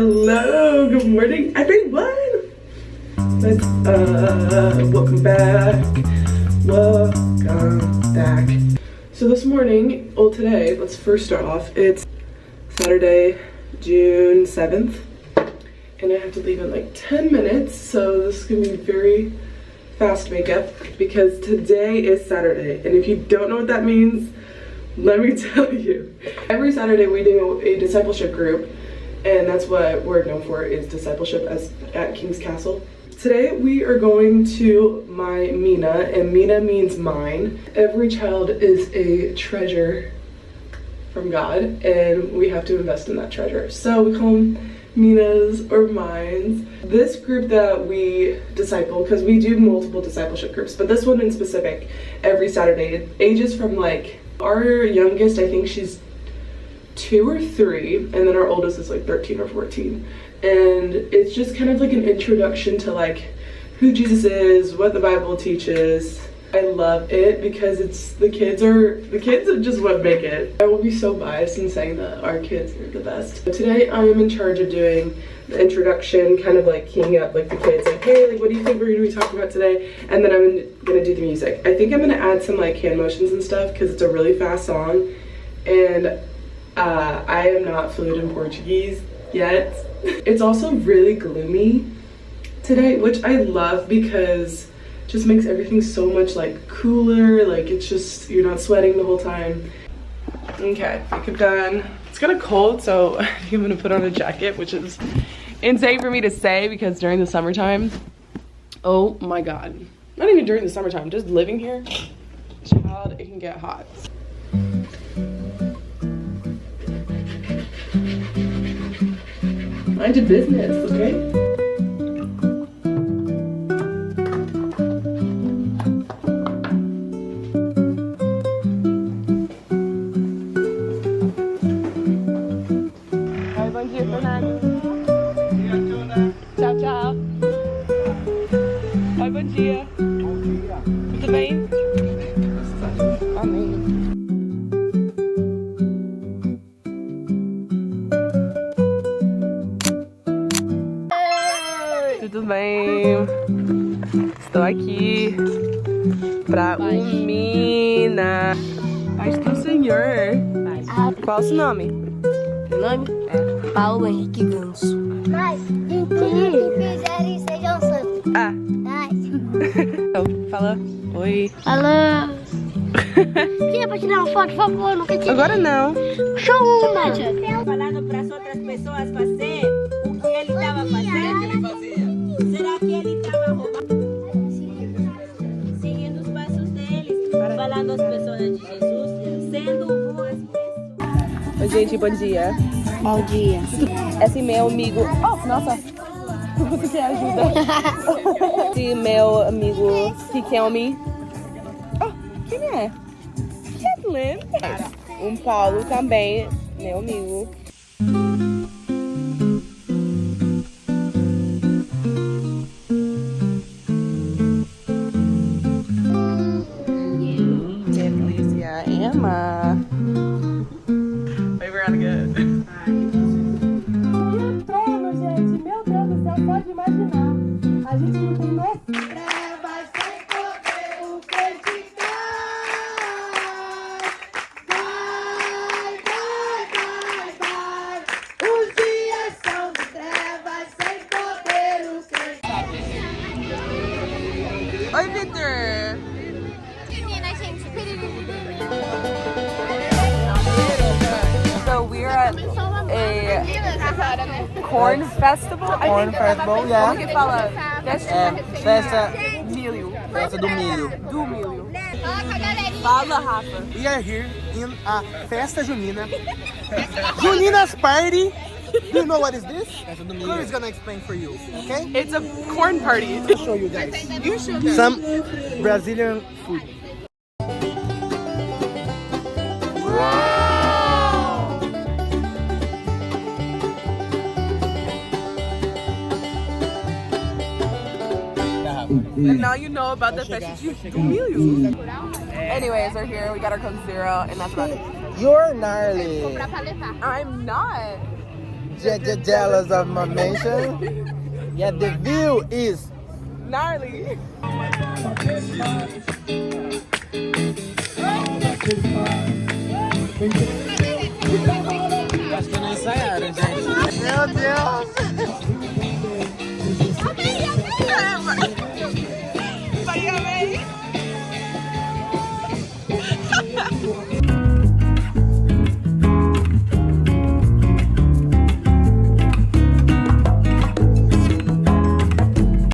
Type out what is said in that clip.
Hello, good morning, everyone. Welcome back. So this morning, well today, let's first start off. It's Saturday, June 7th, and I have to leave in like 10 minutes, so this is gonna be very fast makeup because today is Saturday, and if you don't know what that means, let me tell you. Every Saturday we do a discipleship group, and that's what we're known for, is discipleship at King's Castle. Today we are going to my Mina, and Mina means mine. Every child is a treasure from God, and we have to invest in that treasure. So we call them Minas or mines. This group that we disciple, because we do multiple discipleship groups, but this one in specific, every Saturday, it ages from like, our youngest, I think she's 2 or 3, and then our oldest is like 13 or 14. And it's just kind of like an introduction to like who Jesus is, what the Bible teaches. I love it because the kids are just what make it. I will be so biased in saying that our kids are the best. But today I am in charge of doing the introduction, kind of like keying up like the kids, like, hey, like what do you think we're gonna be talking about today? And then I'm gonna do the music. I think I'm gonna add some like hand motions and stuff because it's a really fast song, and I am not fluent in Portuguese yet. It's also really gloomy today, which I love because it just makes everything so much like cooler. Like it's just, you're not sweating the whole time. Okay, makeup done. It's kind of cold, so I think I'm gonna put on a jacket, which is insane for me to say because during the summertime, oh my God, not even during the summertime, just living here, child, it can get hot. Mind your business, okay? Oi, bom dia, Fernando. Tchau, tchau. Oi, bom dia. Bom dia. Tudo bem? Amém. Tudo bem? Estou aqui para o Mina. Paz do Senhor. Qual é o seu nome? Meu nome? É Paulo Henrique Ganso. Mas, tudo que fizerem sejam santos. Ah. Então, fala. Oi. Alô. Quem é pra tirar uma foto, por favor? Nunca tive. Agora não. Show uma. Falando para as outras pessoas fazer o que ele estava fazendo. Será que ele estava roubando? Seguindo os passos deles, falando às pessoas de Jesus, sendo boas pessoas. Oi, gente, bom dia. Bom dia. Esse meu amigo... Oh, nossa. Você quer ajuda? Esse meu amigo Riquelme. Oh, quem é? Kathleen. Paulo também, meu amigo. Emma. Maybe we're on good. Inferno, gente. Meu Deus do céu, pode imaginar. A gente não tem noção. Trevas sem poder, o que te vai. Os dias são de trevas sem poder, o que Oi, Victor. So we're at a corn festival. Corn festival, yeah. Como que fala? Festa Milho. Festa do Milho. Do milho. Fala, Rafa. We are here in a Festa Junina. Junina's party. Do you know what is this? Chloé is gonna explain for you, okay? It's a corn party. I'll show you guys. You show them. Some Brazilian food. And now you know about the Festa do Milho. Anyways, we're here. We got our Coke Zero, and that's about it. You're gnarly. I'm not. jealous of my mansion? Yeah, the view is gnarly. Meu Deus!